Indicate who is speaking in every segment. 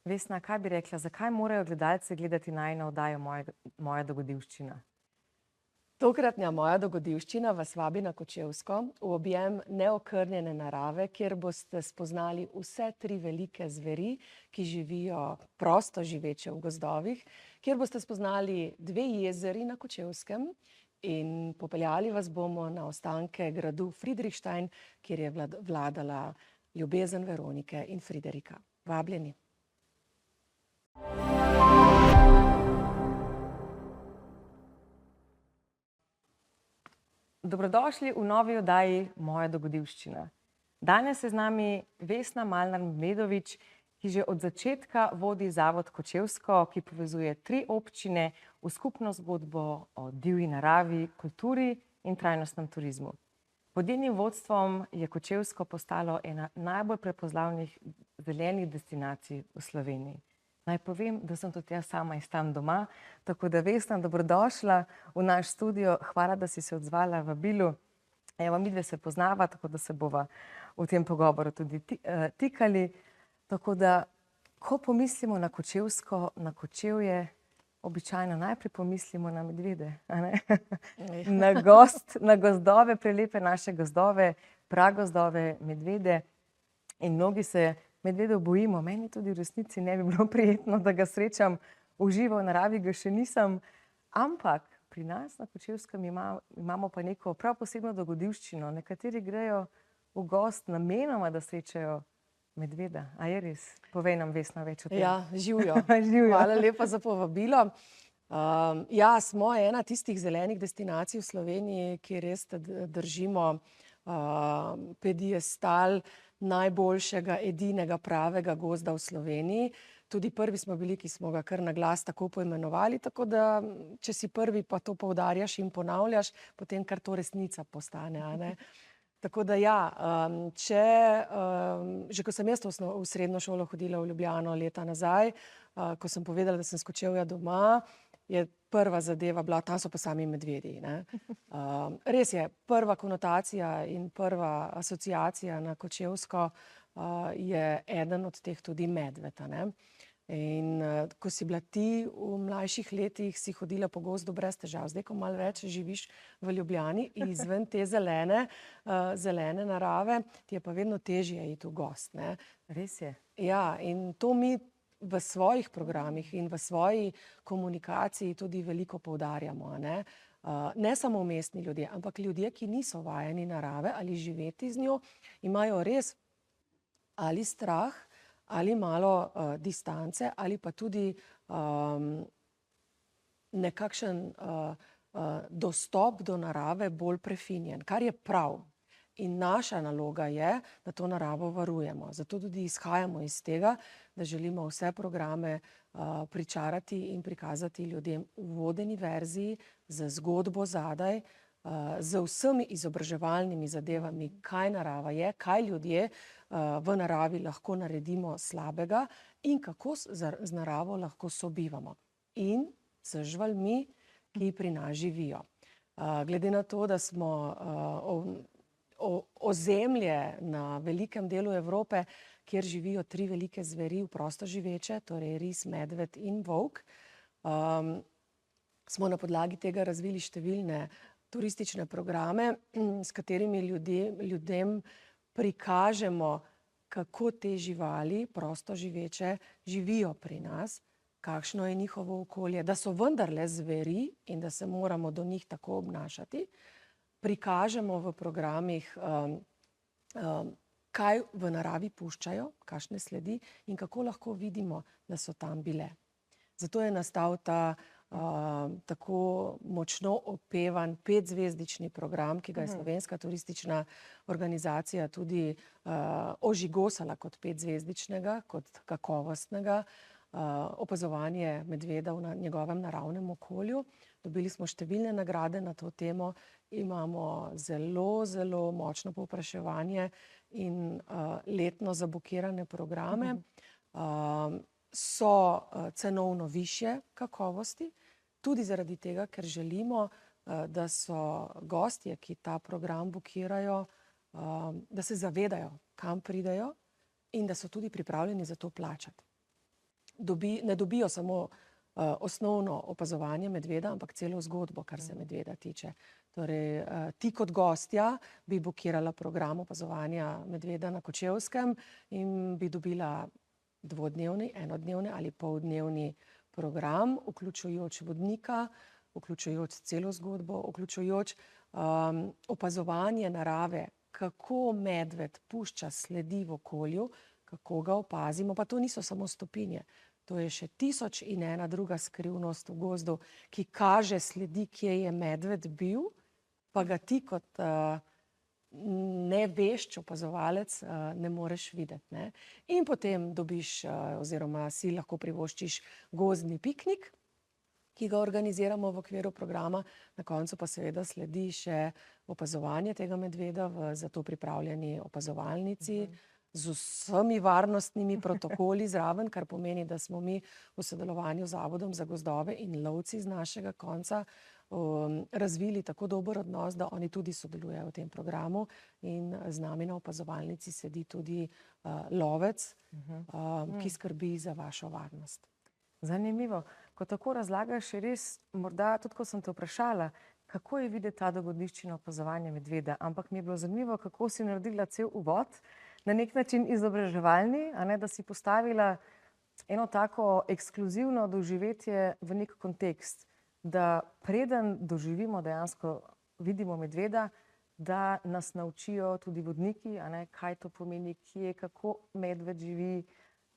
Speaker 1: Vesna, kaj bi rekla, zakaj morajo gledalci gledati najino oddajo Moja dogodivščina?
Speaker 2: Tokratna Moja dogodivščina vas vabi na Kočevsko v objem neokrnjene narave, kjer boste spoznali vse 3 velike zveri, ki živijo prosto živeče v gozdovih, kjer boste spoznali 2 jezeri na Kočevskem in popeljali vas bomo na ostanke gradu Friedrichstein, kjer je vladala ljubezen Veronike in Friderika. Vabljeni.
Speaker 1: Dobrodošli v novi oddaji Moja dogodivščina. Danes je z nami Vesna Malnar-Medmedovič, ki že od začetka vodi Zavod Kočevsko, ki povezuje 3 občine v skupno zgodbo o divji naravi, kulturi in trajnostnem turizmu. Pod njenim vodstvom je Kočevsko postalo ena najbolj prepoznavnih zelenih destinacij v Sloveniji. Naj povem, da sem tudi jaz sama iz tam doma, tako da Vesna, dobrodošla v naš studio. Hvala, da si se odzvala vabilu. Evo, midve se poznava, tako da se bova v tem pogovoru tudi tikali. Tako da, ko pomislimo na Kočevsko, na Kočevje, običajno najprej pomislimo na medvede, a ne? Na gozdove, prelepe naše gozdove, pragozdove, medvede. In mnogi se medvedov bojimo. Meni tudi v resnici ne bi bilo prijetno, da ga srečam v živo, v naravi ga še nisem. Ampak pri nas na Kočevskem imamo pa neko prav posebno dogodivščino. Nekateri grejo v gost namenoma, da srečajo medveda. A je res? Povej nam, Vesna, več o tem.
Speaker 2: Ja, živjo. Hvala lepa za povabilo. Ja, smo ena tistih zelenih destinacij v Sloveniji, ki res držimo piedestal najboljšega, edinega, pravega gozda v Sloveniji. Tudi prvi smo bili, ki smo ga kar na glas tako poimenovali, tako da, če si prvi, pa to poudarjaš in ponavljaš, potem kar to resnica postane, a ne? Tako da ja, že ko sem jaz v srednjo šolo hodila v Ljubljano leta nazaj, ko sem povedala, da sem s Kočevja doma, je prva zadeva bila, tam so pa sami medvedi, ne. Res je, prva konotacija in prva asociacija na Kočevsko je eden od teh tudi medved, a ne. In ko si bila ti v mlajših letih, si hodila po gozdu brez težav. Zdaj, ko malo več živiš v Ljubljani, izven te zelene narave, ti je pa vedno težje iti v gozd, ne.
Speaker 1: Res je.
Speaker 2: Ja, in to mi v svojih programih in v svoji komunikaciji tudi veliko poudarjamo, a ne. Ne samo mestni ljudje, ampak ljudje, ki niso vajeni narave ali živeti z njo, imajo res ali strah, ali malo distance, ali pa tudi nekakšen dostop do narave bolj prefinjen, kar je prav. In naša naloga je, da to naravo varujemo. Zato tudi izhajamo iz tega, da želimo vse programe pričarati in prikazati ljudem v vodeni verziji, z zgodbo zadaj, z vsemi izobraževalnimi zadevami, kaj narava je, kaj ljudje v naravi lahko naredimo slabega in kako z naravo lahko sobivamo. In z živalmi, ki pri nas živijo. Glede na to, da smo ozemlje na velikem delu Evrope, kjer živijo 3 velike zveri v prosto živeče, torej ris, medved in volk, smo na podlagi tega razvili številne turistične programe, s katerimi ljudem prikažemo, kako te živali, prosto živeče, živijo pri nas, kakšno je njihovo okolje, da so vendarle zveri in da se moramo do njih tako obnašati. Prikažemo v programih, kaj v naravi puščajo, kakšne sledi in kako lahko vidimo, da so tam bile. Zato je nastal ta tako močno opevan 5-zvezdični program, ki ga je Slovenska turistična organizacija tudi ožigosala kot 5-zvezdičnega, kot kakovostnega, opazovanje medveda v njegovem naravnem okolju. Dobili smo številne nagrade na to temo, imamo zelo, zelo močno povpraševanje in letno zabukirane programe. So cenovno višje kakovosti, tudi zaradi tega, ker želimo, da so gostje, ki ta program bukirajo, da se zavedajo, kam pridejo in da so tudi pripravljeni za to plačati. ne dobijo samo osnovno opazovanje medveda, ampak celo zgodbo, kar se medveda tiče. Torej, ti kot gostja bi bukirala program opazovanja medveda na Kočevskem in bi dobila dvodnevni, enodnevni ali poldnevni program, vključujoč vodnika, vključujoč celo zgodbo, vključujoč opazovanje narave, kako medved pušča sledi v okolju, kako ga opazimo, pa to niso samo stopinje. To je še 1001 druga skrivnost v gozdu, ki kaže sledi, kje je medved bil, pa ga ti kot nevešč opazovalec ne moreš videti, ne. In potem dobiš oziroma si lahko privoščiš gozdni piknik, ki ga organiziramo v okviru programa. Na koncu pa seveda sledi še opazovanje tega medveda v za to pripravljeni opazovalnici, z vsemi varnostnimi protokoli zraven, kar pomeni, da smo mi v sodelovanju z Zavodom za gozdove in lovci z našega konca razvili tako dober odnos, da oni tudi sodelujejo v tem programu in z nami na opazovalnici sedi tudi lovec, ki skrbi za vašo varnost.
Speaker 1: Zanimivo. Ko tako razlagaš, je res, morda tudi, ko sem te vprašala, kako je videti ta dogodivščina opazovanja medveda, ampak mi je bilo zanimivo, kako si naredila cel uvod, na nek način izobraževalni, a ne, da si postavila eno tako ekskluzivno doživetje v nek kontekst, da preden doživimo dejansko, vidimo medveda, da nas naučijo tudi vodniki, a ne, kaj to pomeni, kje, kako medved živi,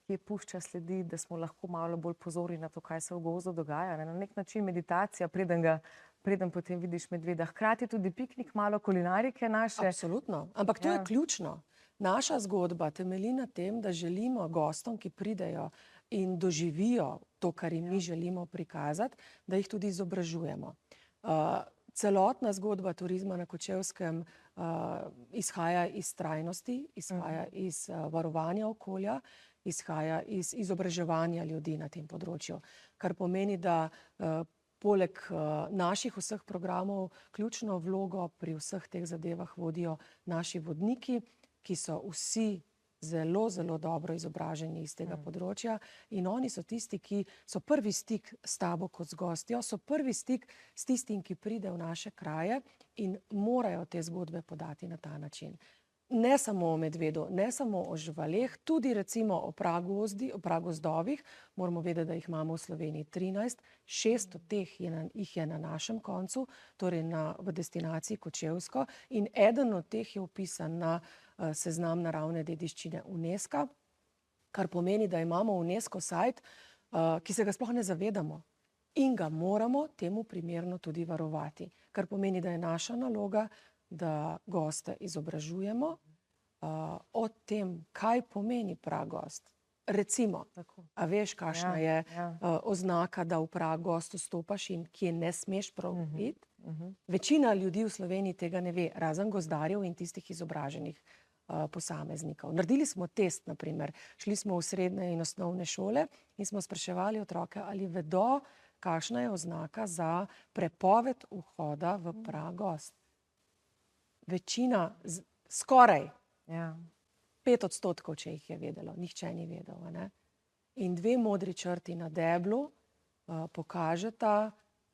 Speaker 1: kje pušča sledi, da smo lahko malo bolj pozorni na to, kaj se v gozdu dogaja. Na nek način meditacija, preden potem vidiš medveda. Hkrati tudi piknik, malo kulinarike naše.
Speaker 2: Absolutno, ampak to je ključno. Naša zgodba temelji na tem, da želimo gostom, ki pridejo in doživijo to, kar jim mi želimo prikazati, da jih tudi izobražujemo. Celotna zgodba turizma na Kočevskem izhaja iz trajnosti, izhaja iz varovanja okolja, izhaja iz izobraževanja ljudi na tem področju. Kar pomeni, da poleg naših vseh programov ključno vlogo pri vseh teh zadevah vodijo naši vodniki, ki so vsi zelo, zelo dobro izobraženi iz tega področja in oni so tisti, ki so prvi stik s tabo kot z gostjo, so prvi stik s tistim, ki pride v naše kraje in morajo te zgodbe podati na ta način. Ne samo o medvedu, ne samo o živaleh, tudi recimo o pragozdovih. Moramo vedeti, da jih imamo v Sloveniji 13, 6 od teh jih je na našem koncu, torej v destinaciji Kočevsko, in eden od teh je vpisan na seznam naravne dediščine UNESCO, kar pomeni, da imamo UNESCO sajt, ki se ga sploh ne zavedamo in ga moramo temu primerno tudi varovati. Kar pomeni, da je naša naloga, da goste izobražujemo o tem, kaj pomeni pragost. Recimo, a veš, kakšna je oznaka, da v pragost vstopaš in kje ne smeš prav biti? Večina ljudi v Sloveniji tega ne ve, razen gozdarjev in tistih izobraženih posameznikov. Naredili smo test, na primer. Šli smo v srednje in osnovne šole in smo spraševali otroke, ali vedo, kakšna je oznaka za prepoved vhoda v pragost. Večina, skoraj 5%, če jih je vedelo, nihče ni vedel. Ne? In 2 modri črti na deblu pokažeta,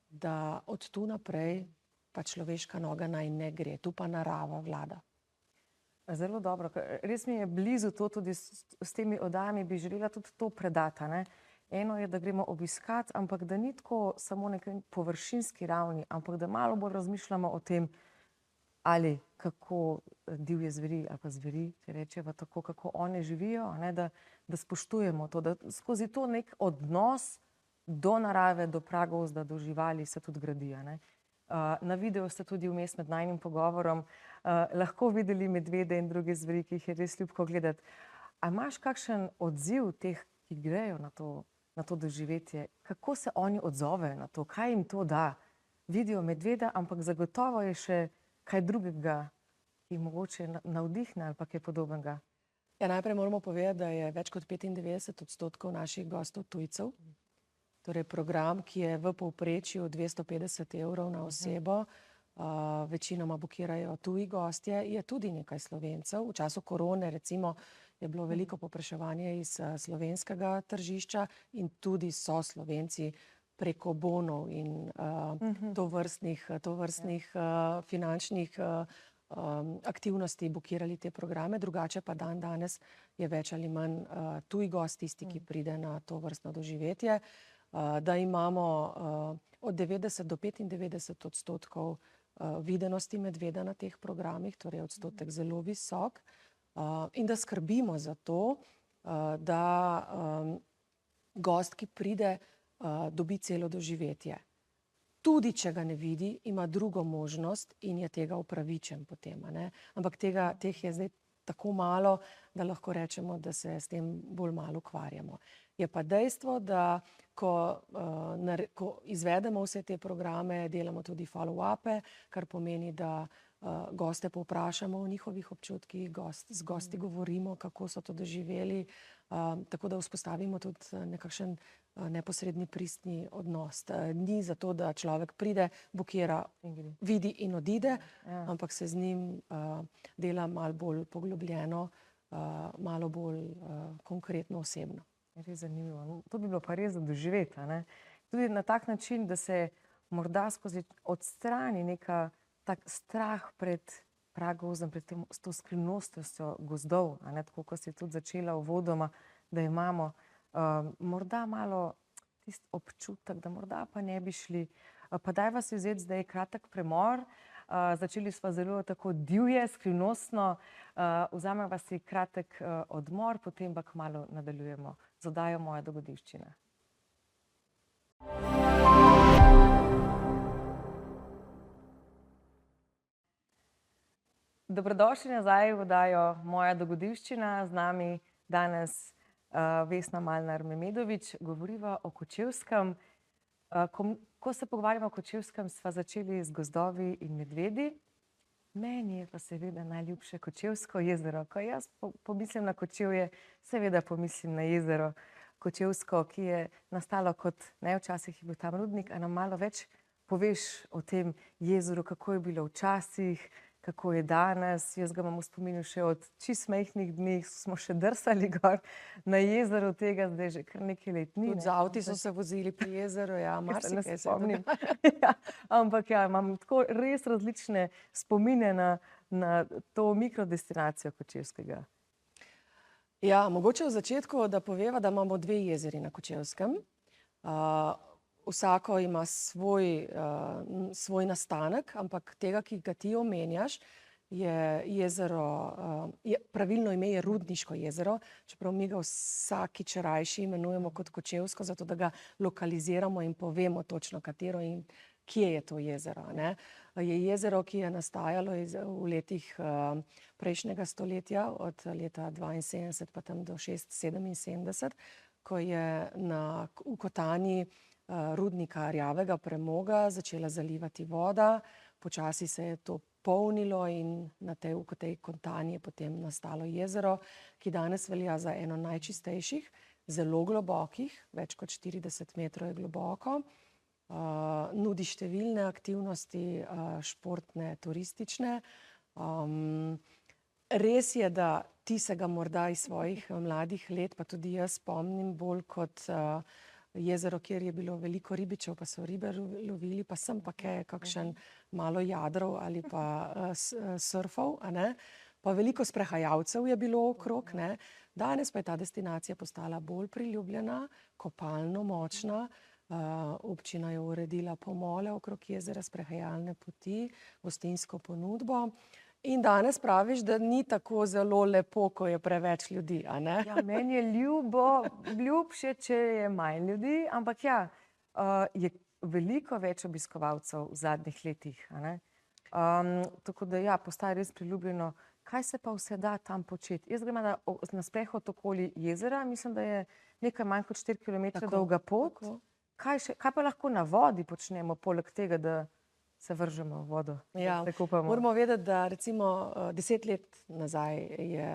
Speaker 2: da od tu naprej pa človeška noga naj ne gre, tu pa narava vlada.
Speaker 1: Zelo dobro, res mi je blizu to, tudi s temi oddajami bi želela tudi to predati, ne? Eno je, da gremo obiskati, ampak da ni tako samo nekaj površinski ravni, ampak da malo bolj razmišljamo o tem, ali kako divje zveri ali pa zveri, če rečeva tako, kako one živijo, ne, da spoštujemo to, da skozi to nek odnos do narave, do pragozda, do živali se tudi gradi. Ne. Na videu ste tudi vmes med najnim pogovorom lahko videli medvede in druge zveri, ki jih je res ljubko gledati. A imaš kakšen odziv teh, ki grejo na to doživetje? Kako se oni odzovejo na to? Kaj jim to da? Vidijo medveda, ampak zagotovo je še kaj drugega, ki mogoče navdihne ali pa kaj podobnega?
Speaker 2: Ja, najprej moramo povedati, da je več kot 95% naših gostov tujcev. Torej program, ki je v povprečju 250 € na osebo, večinoma bukirajo tuji gostje, je tudi nekaj Slovencev. V času korone recimo je bilo veliko povpraševanje iz slovenskega tržišča in tudi so Slovenci preko bonov in tovrstnih finančnih aktivnosti bukirali te programe, drugače pa danes je več ali manj tuj gost tisti, ki pride na to vrstno doživetje, da imamo od 90 do 95% videnosti medveda na teh programih, torej odstotek zelo visok, in da skrbimo za to, da gost, ki pride, dobi celo doživetje. Tudi, če ga ne vidi, ima drugo možnost in je tega upravičen potem, a ne. Ampak teh je zdaj tako malo, da lahko rečemo, da se s tem bolj malo ukvarjamo. Je pa dejstvo, da ko izvedemo vse te programe, delamo tudi follow-upe, kar pomeni, da goste povprašamo o njihovih občutkih, z gosti govorimo, kako so to doživeli, tako da vzpostavimo tudi nekakšen neposredni pristni odnos. Ni zato, da človek pride, bukira, vidi in odide, ampak se z njim dela malo bolj poglobljeno, malo bolj konkretno, osebno.
Speaker 1: Res zanimivo. To bi bilo pa res za doživeti, a ne? Tudi na tak način, da se morda skozi odstrani neka tak strah pred pragozdom, pred to skrivnostnostjo gozdov, a ne, tako kot si tudi začela uvodoma, da imamo morda malo tisti občutek, da morda pa ne bi šli. Pa dajva si vzeti zdaj kratek premor. Začeli smo zelo tako divje, skrivnostno. Vzameva si kratek odmor, potem pa kmalu nadaljujemo z oddajo Moja dogodivščina. Dobrodošli nazaj v oddajo Moja dogodivščina. Z nami danes Vesna Malnar-Memedovič. Govoriva o Kočevskem. Ko se pogovarjamo o Kočevskem, sva začeli z gozdovi in medvedi. Meni je pa seveda najljubše Kočevsko jezero. Ko jaz pomislim na Kočevje, seveda pomislim na jezero Kočevsko, ki je nastalo kot, ne, včasih je bil tam rudnik. A nam malo več poveš o tem jezeru, kako je bilo včasih, kako je danes? Jaz ga imam v spominu še od čist majhnih dni, smo še drsali gor na jezeru, tega zdaj že kar nekaj let ni.
Speaker 2: Tudi z avti so se vozili pri jezeru, ja, marsikaj se
Speaker 1: spomnim. Ampak ja, imam tako res različne spomine na to mikrodestinacijo Kočevskega.
Speaker 2: Ja, mogoče v začetku, da poveva, da imamo 2 jezeri na Kočevskem. Vsako ima svoj nastanek, ampak tega, ki ga ti omenjaš, je jezero, pravilno ime je Rudniško jezero, čeprav mi ga vsakič rajši imenujemo kot Kočevsko, zato da ga lokaliziramo in povemo točno, katero in kje je to jezero, ne. Je jezero, ki je nastajalo v letih prejšnjega stoletja, od leta 72 pa tam do 77, ko je v kotanji rudnika rjavega premoga začela zalivati voda, počasi se je to polnilo in v tej kotanji je potem nastalo jezero, ki danes velja za eno najčistejših, zelo globokih, več kot 40 metrov je globoko, nudi številne aktivnosti, športne, turistične. Res je, da ti se ga morda iz svojih mladih let, pa tudi jaz spomnim bolj kot jezero, kjer je bilo veliko ribičev, pa so ribe lovili, pa sem pa kakšen malo jadrov ali pa surfov, a ne. Pa veliko sprehajalcev je bilo okrog, ne. Danes pa je ta destinacija postala bolj priljubljena, kopalno močna. Občina je uredila pomole okrog jezera, sprehajalne poti, gostinsko ponudbo. In danes praviš, da ni tako zelo lepo, ko je preveč ljudi, a ne?
Speaker 1: Ja, meni je ljubše, če je manj ljudi, ampak ja, je veliko več obiskovalcev v zadnjih letih, a ne. Tako da ja, postaja res priljubljeno. Kaj se pa vse da tam početi? Jaz grem na sprehod okoli jezera, mislim, da je nekaj manj kot 4 kilometre dolga pot. Kaj pa lahko na vodi počnemo, poleg tega, da se vržemo v vodo,
Speaker 2: ja,
Speaker 1: se kupamo?
Speaker 2: Moramo vedeti, da recimo 10 let nazaj je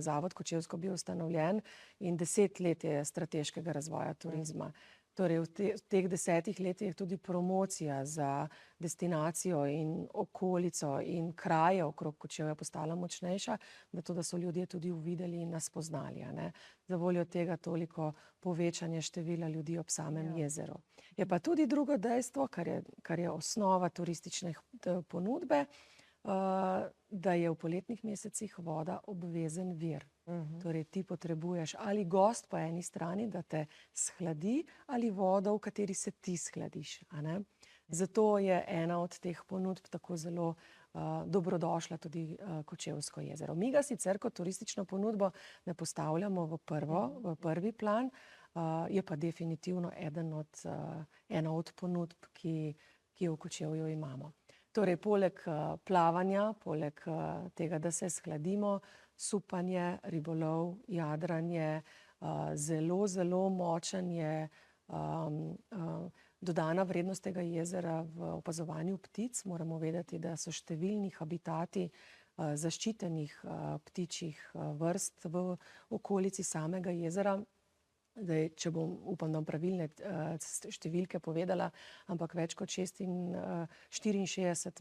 Speaker 2: Zavod Kočevsko bil ustanovljen in 10 let je strateškega razvoja turizma. Torej v teh 10 letih je tudi promocija za destinacijo in okolico in kraje okrog Kočevja postala močnejša, zato da so ljudje tudi uvideli in nas poznali, a ne. Za voljo tega toliko povečanje števila ljudi ob samem jezeru. Je pa tudi drugo dejstvo, kar je osnova turistične ponudbe, da je v poletnih mesecih voda obvezen vir. Torej ti potrebuješ ali gost po eni strani, da te shladi, ali vodo, v kateri se ti shladiš, a ne. Zato je ena od teh ponudb tako zelo dobrodošla tudi Kočevsko jezero. Mi ga sicer kot turistično ponudbo ne postavljamo v prvi plan, je pa definitivno ena od ponudb, ki jo v Kočevju imamo. Torej, poleg plavanja, poleg tega, da se shladimo, supanje, ribolov, jadranje, zelo, zelo močen je dodana vrednost tega jezera v opazovanju ptic. Moramo vedeti, da so številni habitati zaščitenih ptičjih vrst v okolici samega jezera. Zdaj, če bom, upam, da bom pravilne številke povedala, ampak več kot 64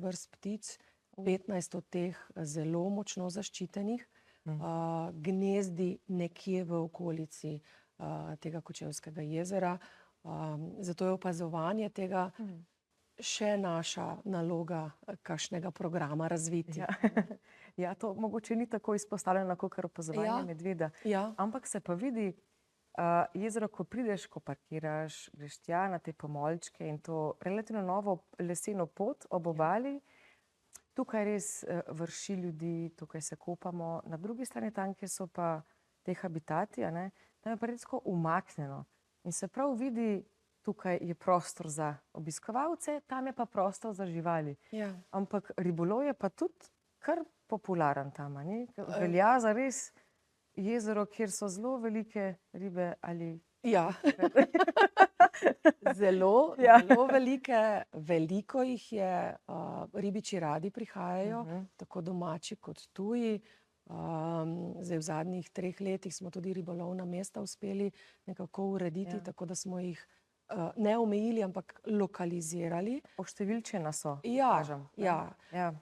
Speaker 2: vrst ptic, 15 od teh zelo močno zaščitenih, gnezdi nekje v okolici tega Kočevskega jezera. Zato je opazovanje tega še naša naloga kakšnega programa razviti.
Speaker 1: Ja, to mogoče ni tako izpostavljeno, kakor opazovanje medveda, ampak se pa vidi, jezero, ko prideš, ko parkiraš, greš tja na te pomolčke in to relativno novo leseno pot ob obali, tukaj res vrši ljudi, tukaj se kopamo, na drugi strani tam, kjer so pa te habitati, tam je pa res tako umaknjeno in se prav vidi, tukaj je prostor za obiskovalce, tam je pa prostor za živali. Ampak ribolov je pa tudi kar popularen tam, a ni? Velja za res jezero, kjer so zelo velike ribe ali...
Speaker 2: Ja, zelo velike, veliko jih je, ribiči radi prihajajo, tako domači kot tuji. Zdaj v zadnjih 3 letih smo tudi ribolovna mesta uspeli nekako urediti, tako da smo jih ne omejili, ampak lokalizirali.
Speaker 1: Oštevilčena so,
Speaker 2: kažem.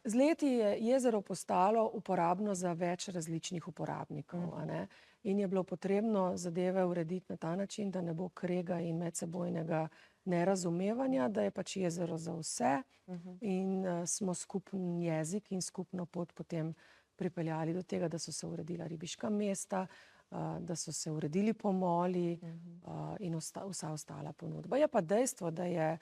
Speaker 2: Z leti je jezero postalo uporabno za več različnih uporabnikov, a ne. In je bilo potrebno zadeve urediti na ta način, da ne bo krega in medsebojnega nerazumevanja, da je pač jezero za vse in smo skupen jezik in skupno pot potem pripeljali do tega, da so se uredila ribiška mesta, da so se uredili pomoli in vsa ostala ponudba. Je pa dejstvo, da je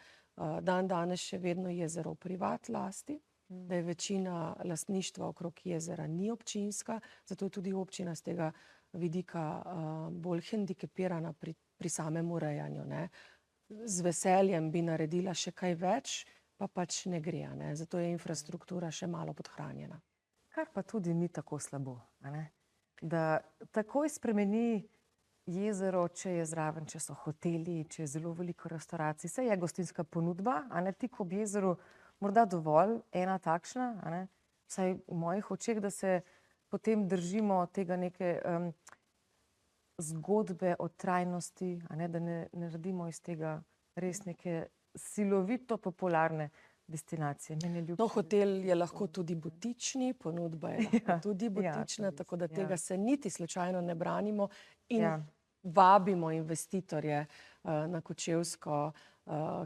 Speaker 2: danes še vedno jezero v privat lasti, da je večina lastništva okrog jezera ni občinska, zato je tudi občina z tega vidika bolj hendikepirana pri samem urejanju, ne. Z veseljem bi naredila še kaj več, pa pač ne gre, a ne. Zato je infrastruktura še malo podhranjena.
Speaker 1: Kar pa tudi ni tako slabo, a ne. Da takoj spremeni jezero, če je zraven, če so hoteli, če je zelo veliko restauracij, saj je gostinska ponudba, a ne, tik ob jezeru, morda dovolj ena takšna, a ne, vsaj v mojih očeh, da se potem držimo tega neke zgodbe o trajnosti, a ne, da ne naredimo iz tega res neke silovito popularne destinacije.
Speaker 2: No, hotel je lahko tudi butični, ponudba je lahko tudi butična, tako da tega se niti slučajno ne branimo in vabimo investitorje na Kočevsko,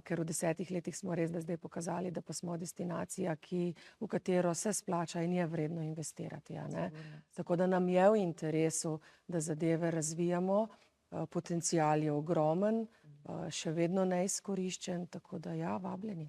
Speaker 2: ker v 10 letih smo res da zdaj pokazali, da pa smo destinacija, v katero se splača in je vredno investirati, a ne. Tako da nam je v interesu, da zadeve razvijamo, potencial je ogromen, še vedno neizkoriščen, tako da vabljeni.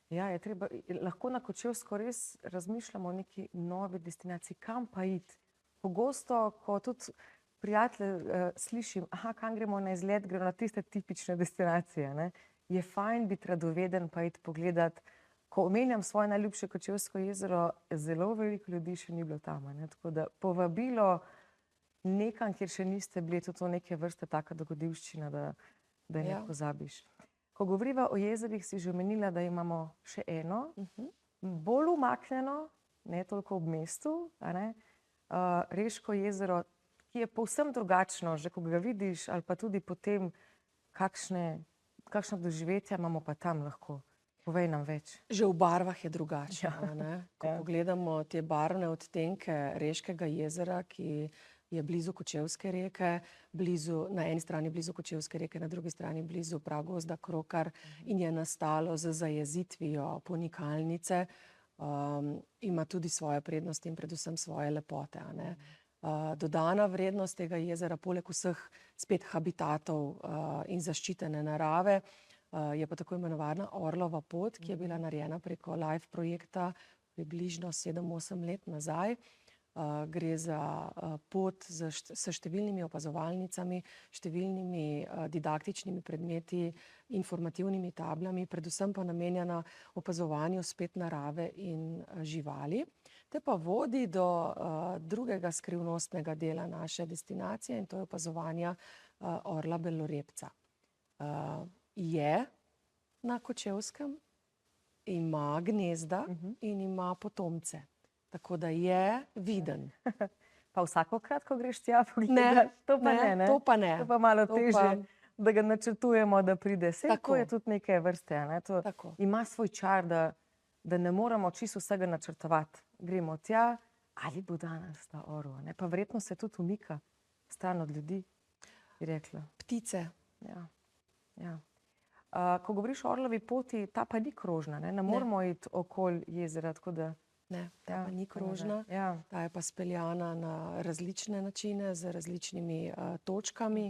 Speaker 1: Ja, je treba, lahko na Kočevsko res razmišljamo o neki novi destinaciji, kam pa iti. Pogosto, ko tudi prijatelje slišim, kam gremo na izlet, gremo na tiste tipične destinacije, ne. Je fajn biti radoveden pa iti pogledat. Ko omenjam svoje najljubše Kočevsko jezero, zelo veliko ljudi še ni bilo tam, ne. Tako da povabilo nekam, kjer še niste bili, tudi to neke vrste taka dogodivščina, da je ne pozabiš. Ko govoriva o jezerih, si že omenila, da imamo še eno, bolj umaknjeno, ne toliko ob mestu, a ne, Reško jezero, ki je povsem drugačno, že ko ga vidiš, ali pa tudi potem, kakšne kakšno doživetja imamo pa tam lahko? Povej nam več.
Speaker 2: Že v barvah je drugače.
Speaker 1: Ja.
Speaker 2: A ne? Ko
Speaker 1: Ja.
Speaker 2: pogledamo te barvne odtenke Reškega jezera, ki je blizu Kočevske reke, na eni strani blizu Kočevske reke, na drugi strani blizu pragozda Krokar in je nastalo z zajezitvijo ponikalnice, ima tudi svoje prednosti in predvsem svoje lepote. A ne? Dodana vrednost tega jezera, poleg vseh spet habitatov in zaščitene narave, je pa tako imenovana Orlova pot, ki je bila narejena preko LIFE projekta približno 7-8 let nazaj. Gre za pot s številnimi opazovalnicami, številnimi didaktičnimi predmeti, informativnimi tablami, predvsem pa namenjena opazovanju spet narave in živali. Te pa vodi do drugega skrivnostnega dela naše destinacije in to je opazovanja orla belorepca. Je na Kočevskem, ima gnezda in ima potomce. Tako da je viden.
Speaker 1: Pa vsakokrat, ko greš tja pogledat? To pa ne.
Speaker 2: To pa ne.
Speaker 1: To pa malo težje, da ga načrtujemo, da pride. Sej
Speaker 2: Tako.
Speaker 1: to je tudi neke vrste. Ne? To
Speaker 2: Tako.
Speaker 1: ima svoj čar, da ne moramo čisto vsega načrtovati. Gremo tja, ali bo danes ta orel. Pa verjetno se tudi umika stran od ljudi, bi rekla.
Speaker 2: Ptice.
Speaker 1: Ja. Ko govoriš o orlovi poti, ta pa ni krožna. Ne moramo iti okoli jezera, tako da...
Speaker 2: Ne, ta pa ni krožna.
Speaker 1: Ja.
Speaker 2: Ta je pa speljana na različne načine, z različnimi točkami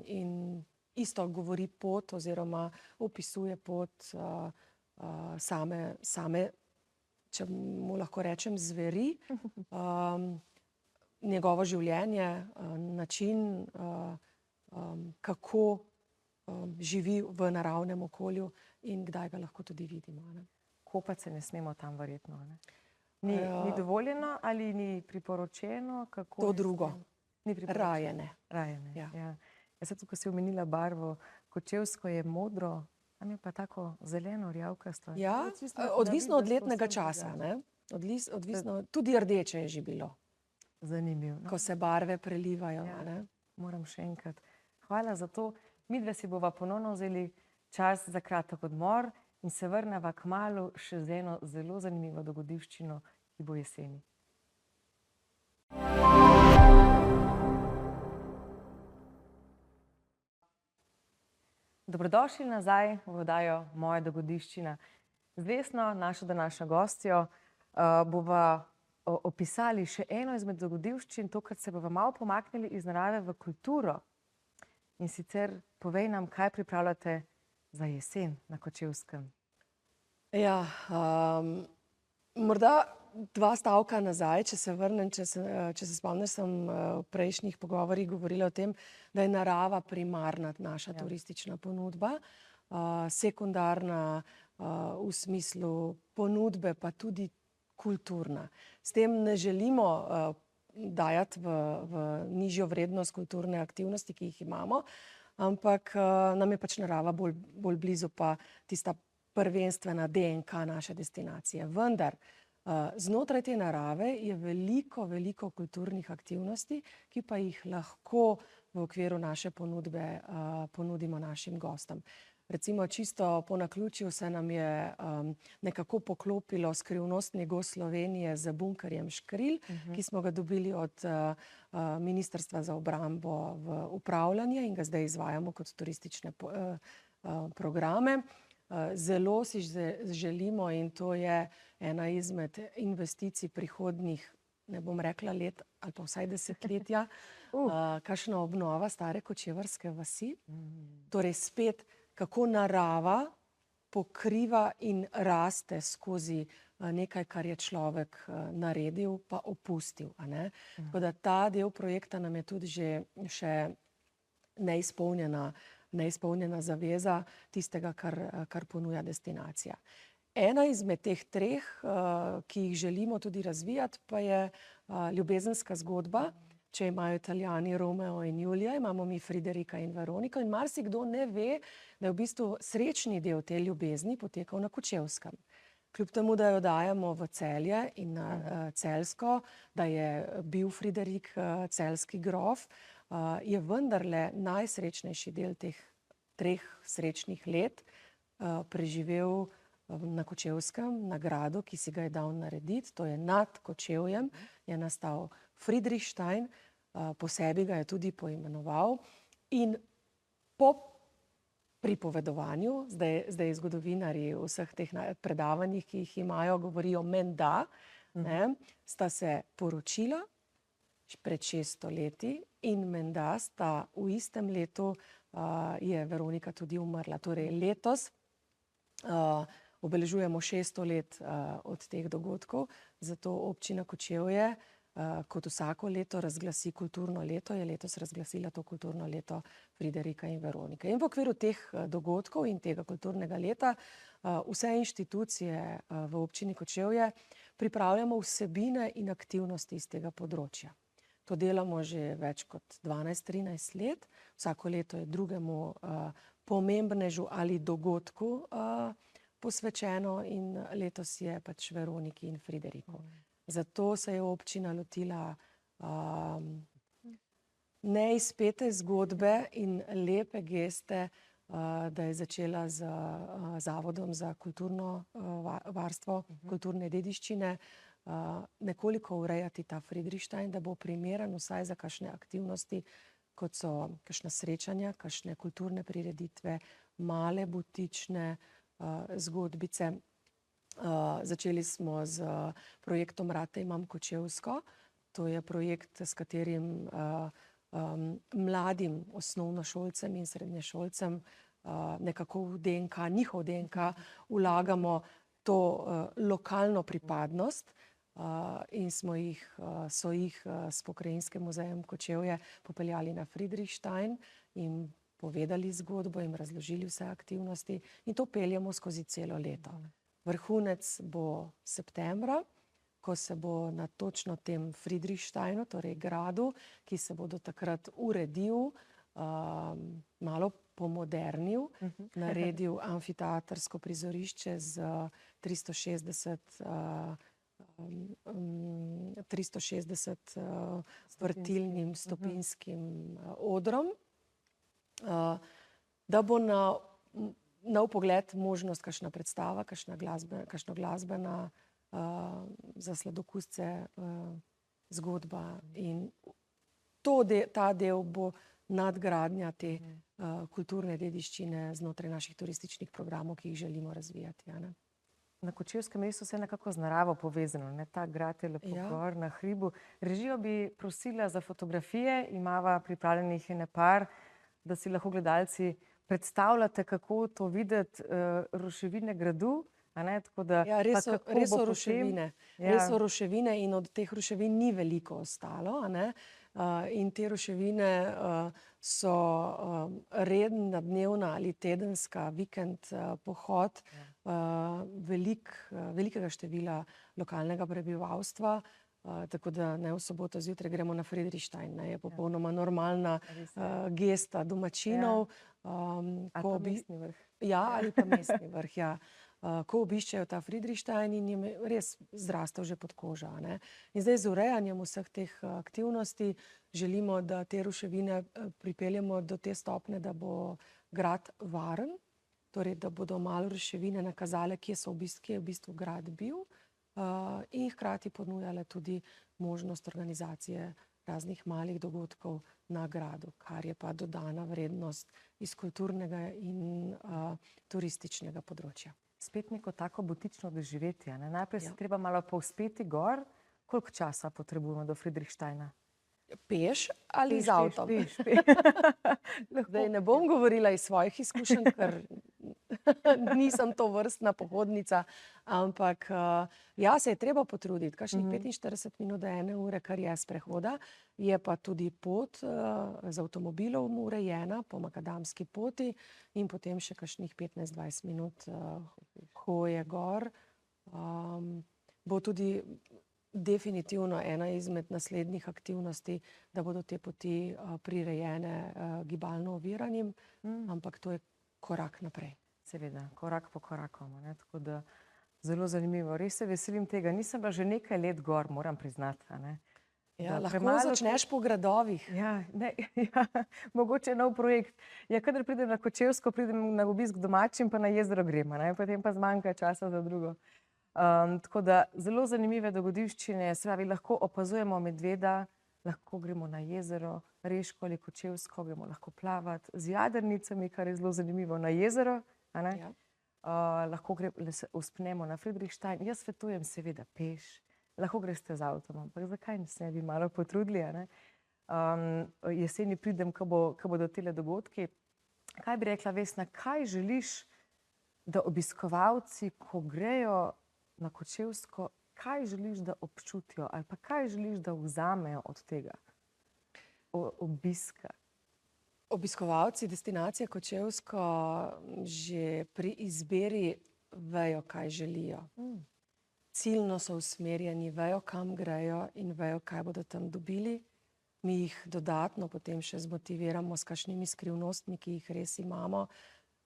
Speaker 2: in isto govori pot oziroma opisuje pot same, če mu lahko rečem, zveri, njegovo življenje, način, kako živi v naravnem okolju in kdaj ga lahko tudi vidimo. Ne?
Speaker 1: Kopati se ne smemo tam verjetno. Ne? Ni dovoljeno ali ni priporočeno? Kako
Speaker 2: to drugo.
Speaker 1: Ni priporočeno.
Speaker 2: Raje ne.
Speaker 1: Ja. Jaz sem tukaj si omenila barvo. Kočevsko je modro, tam je pa tako zeleno, rjavkasto.
Speaker 2: Ja, odvisno od letnega časa. Ne? Odvisno, tudi rdeče je že bilo.
Speaker 1: Zanimivo.
Speaker 2: Ko se barve prelivajo.
Speaker 1: Ja.
Speaker 2: Ne?
Speaker 1: Moram še enkrat. Hvala za to. Midve si bova ponovno vzeli čas za kratek odmor in se vrneva kmalu še z eno zelo zanimivo dogodivščino, ki bo jeseni. Dobrodošli nazaj v oddajo Moja dogodivščina. Z Vesno, našo današnjo gostjo, bova opisali še eno izmed dogodivščin, tokrat se bova malo pomaknili iz narave v kulturo. In sicer povej nam, kaj pripravljate za jesen na Kočevskem.
Speaker 2: Ja, morda 2 stavka nazaj, če se vrnem, če se spomniš, sem v prejšnjih pogovorih govorila o tem, da je narava primarna naša turistična ponudba, sekundarna v smislu ponudbe, pa tudi kulturna. S tem ne želimo dajati v nižjo vrednost kulturne aktivnosti, ki jih imamo, ampak nam je pač narava bolj blizu, pa tista prvenstvena DNK naše destinacije. Vendar znotraj te narave je veliko kulturnih aktivnosti, ki pa jih lahko v okviru naše ponudbe ponudimo našim gostom. Recimo čisto po naključju se nam je nekako poklopilo skrivnostni gost Slovenije z bunkerjem Škril, ki smo ga dobili od Ministrstva za obrambo v upravljanje in ga zdaj izvajamo kot turistične programe. Zelo si želimo, in to je ena izmed investicij prihodnjih, ne bom rekla let ali pa vsaj desetletja, kakšna obnova stare kočevarske vasi. Torej spet, kako narava pokriva in raste skozi nekaj, kar je človek naredil pa opustil. Tako da ta del projekta nam je tudi še neizpolnjena zaveza tistega, kar ponuja destinacija. Ena izmed teh 3, ki jih želimo tudi razvijati, pa je ljubezenska zgodba. Če imajo Italijani Romeo in Julija, imamo mi Friderika in Veroniko in marsikdo ne ve, da je v bistvu srečni del te ljubezni potekal na Kočevskem. Kljub temu, da jo dajemo v Celje in na Celjsko, da je bil Friderik celjski grof, je vendarle najsrečnejši del 3 srečnih let preživel na Kočevskem, na gradu, ki si ga je dal narediti, to je nad Kočevjem, je nastal Friedrichstein, po sebi ga je tudi poimenoval in po pripovedovanju, zdaj zgodovinarji v vseh teh predavanjih, ki jih imajo, govorijo menda, sta se poročila pred 600 leti in menda sta v istem letu je Veronika tudi umrla. Torej letos obeležujemo 600 let od teh dogodkov, zato občina Kočevje kot vsako leto razglasi kulturno leto, je letos razglasila to kulturno leto Friderika in Veronike. In v okviru teh dogodkov in tega kulturnega leta vse inštitucije v občini Kočevje pripravljamo vsebine in aktivnosti iz tega področja. To delamo že več kot 12-13 let. Vsako leto je drugemu pomembnežu ali dogodku posvečeno in letos je pač Veroniki in Frideriku. Zato se je občina lotila neizpete zgodbe in lepe geste, da je začela z Zavodom za kulturno varstvo kulturne dediščine nekoliko urejati ta Friedrichstein, da bo primeren vsaj za kakšne aktivnosti, kot so kakšna srečanja, kakšne kulturne prireditve, male butične zgodbice. Začeli smo z projektom Rate imam Kočevsko. To je projekt, s katerim mladim osnovnošolcem in srednješolcem nekako v DNK, njihov DNK vlagamo to lokalno pripadnost in so jih s Pokrajinskim muzejem Kočevje popeljali na Friedrichstein in povedali zgodbo, jim razložili vse aktivnosti in to peljemo skozi celo leto. Vrhunec bo septembra, ko se bo na točno tem Friedrichsteinu, torej gradu, ki se bo do takrat uredil, malo pomodernil, naredil amfiteatrsko prizorišče z 360 vrtilnim stopinskim odrom, da bo na vpogled možnost kakšna predstava, kakšna glasbena za sladokusce zgodba in ta del bo nadgradnja te kulturne dediščine znotraj naših turističnih programov, ki jih želimo razvijati.
Speaker 1: Na Kočevskem mestu vse nekako z naravo povezano, ne? Ta grad je lepo gor na hribu. Režijo bi prosila za fotografije, imava pripravljenih ene par, da si lahko gledalci predstavljate, kako to videti, ruševine gradu.
Speaker 2: Res so ruševine. Res so ruševine in od teh ruševin ni veliko ostalo. In te ruševine so redna dnevna ali tedenska vikend pohod velikega števila lokalnega prebivalstva. Tako da v soboto zjutraj gremo na Friedrichstein. Je popolnoma normalna gesta domačinov.
Speaker 1: Ali pa mestni vrh.
Speaker 2: Ja, ali pa mestni vrh, ja. Ko obiščejo ta Friedrichstein in jim je res zrastel že pod kožo. In zdaj z urejanjem vseh teh aktivnosti želimo, da te ruševine pripeljemo do te stopnje, da bo grad varen, torej da bodo malo ruševine nakazale, kje je v bistvu grad bil in hkrati ponujale tudi možnost organizacije raznih malih dogodkov na gradu, kar je pa dodana vrednost iz kulturnega in turističnega področja.
Speaker 1: Spet neko tako butično doživetje. Najprej se treba malo povzpeti gor. Koliko časa potrebujemo do Friedrichsteina?
Speaker 2: Peš ali z avtom?
Speaker 1: Peš.
Speaker 2: Zdaj ne bom govorila iz svojih izkušenj, ker nisem to vrstna pohodnica, ampak se je treba potruditi. Kakšnih 45 minut do 1 ure, kar je sprehoda, je pa tudi pot z avtomobilom urejena po makadamski poti in potem še kakšnih 15-20 minut hoje gor. Bo tudi definitivno ena izmed naslednjih aktivnosti, da bodo te poti prirejene gibalno oviranim, ampak to je korak naprej.
Speaker 1: Seveda, korak po koraku. Tako da zelo zanimivo. Res se veselim tega. Nisem bila že nekaj let gor, moram priznati.
Speaker 2: Ja,
Speaker 1: da
Speaker 2: lahko
Speaker 1: premalo
Speaker 2: začneš po gradovih.
Speaker 1: Ja, ne, ja, mogoče nov projekt. Ja, kadar pridem na Kočevsko, pridem na obisk k domačim, pa na jezero gremo, ne, potem pa zmanjka časa za drugo. Tako da zelo zanimive dogodivščine, se pravi, lahko opazujemo medveda, lahko gremo na jezero, Reško ali Kočevsko, gremo lahko plavati z jadrnicami, kar je zelo zanimivo, na jezero, a ne.
Speaker 2: Ja.
Speaker 1: Lahko se vzpnemo na Friedrichstein. Jaz svetujem seveda peš, lahko greste z avtom, ampak zakaj se ne bi malo potrudili, a ne? Jeseni pridem, ko bodo tele dogodki. Kaj bi rekla, Vesna, kaj želiš, da obiskovalci, ko grejo na Kočevsko, kaj želiš, da občutijo ali pa kaj želiš, da vzamejo od tega obiska?
Speaker 2: Obiskovalci destinacije Kočevsko že pri izbiri vejo, kaj želijo. Ciljno so usmerjeni, vejo, kam grejo in vejo, kaj bodo tam dobili. Mi jih dodatno potem še zmotiviramo s kakšnimi skrivnostmi, ki jih res imamo,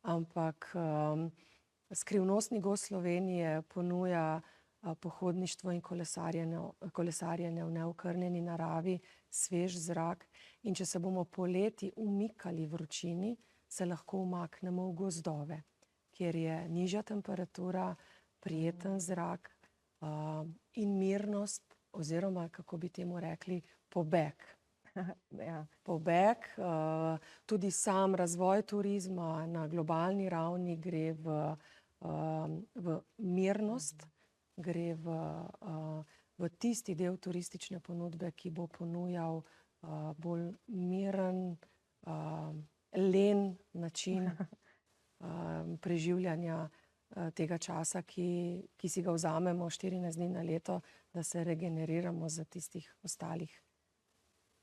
Speaker 2: ampak skrivnostni gost Slovenije ponuja pohodništvo in kolesarjenje v neokrnjeni naravi, svež zrak. In če se bomo poleti umikali vročini, se lahko umaknemo v gozdove, kjer je nižja temperatura, prijeten zrak in mirnost, oziroma, kako bi temu rekli, pobeg.
Speaker 1: Ja.
Speaker 2: Pobeg, tudi sam razvoj turizma na globalni ravni gre v mirnost, gre v tisti del turistične ponudbe, ki bo ponujal bolj miren, len način preživljanja tega časa, ki si ga vzamemo 14 dni na leto, da se regeneriramo za tistih ostalih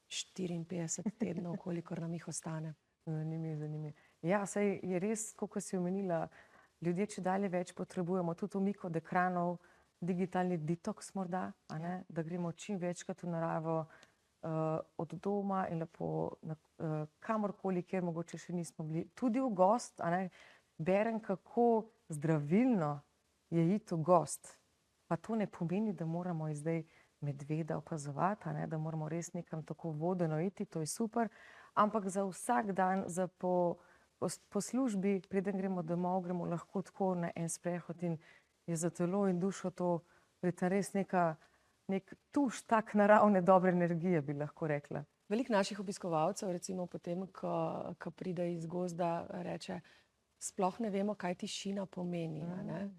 Speaker 2: 54 tednov, kolikor nam jih ostane.
Speaker 1: Zanimivo. Ja, saj je res, kot si omenila, ljudje čedalje več potrebujemo tudi umik od ekranov, digitalni detoks morda, a ne? Da gremo čim večkrat v naravo, od doma in lepo kamorkoli, kjer mogoče še nismo bili. Tudi v gost, a ne? Berem, kako zdravilno je iti v gost. Pa to ne pomeni, da moramo zdaj medveda opazovati, a ne? Da moramo res nekam tako vodeno iti, to je super, ampak za vsak dan, po službi, preden gremo domov, gremo lahko tako na en sprehod in je za telo in dušo to res nek tuš tak naravne dobre energije, bi lahko rekla.
Speaker 2: Veliko naših obiskovalcev, recimo potem, ko pride iz gozda, reče, sploh ne vemo, kaj tišina pomeni, a ne?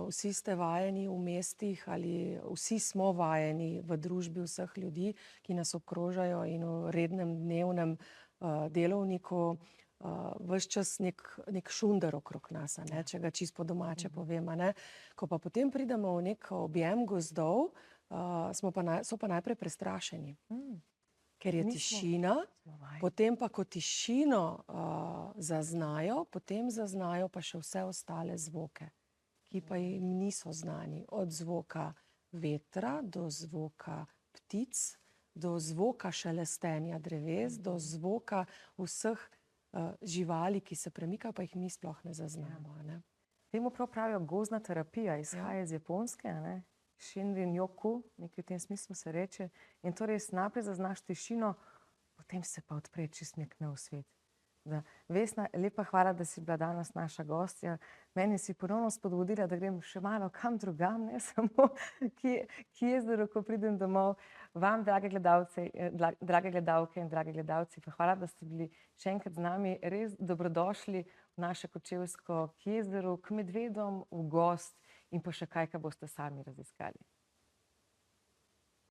Speaker 2: Vsi ste vajeni v mestih ali vsi smo vajeni v družbi vseh ljudi, ki nas obkrožajo in v rednem dnevnem delovniku ves čas nek šunder okrog nas, a ne? Če ga čisto po domače povem, a ne? Ko pa potem pridemo v nek objem gozdov, so pa najprej prestrašeni. Ker je tišina, potem pa ko tišino zaznajo, potem zaznajo pa še vse ostale zvoke, ki pa jim niso znani. Od zvoka vetra do zvoka ptic, do zvoka šelestenja dreves, do zvoka vseh živali, ki se premikajo, pa jih mi sploh ne zaznamo, a ne.
Speaker 1: Temu prav pravijo gozdna terapija, izhaja iz Japonske, a ne. Shinrin-yoku, nekaj v tem smislu se reče. In torej najprej zaznaš tišino, potem se pa odpre čisto nek nov svet. Vesna, lepa hvala, da si bila danes naša gostja. Meni si ponovno spodbudila, da grem še malo kam drugam, ne samo k jezeru, ko pridem domov. Vam, drage gledalce, drage gledalke in dragi gledalci, pa hvala, da ste bili še enkrat z nami. Res dobrodošli v naše Kočevsko, k jezeru, k medvedom, v gost in pa še kaj boste sami raziskali.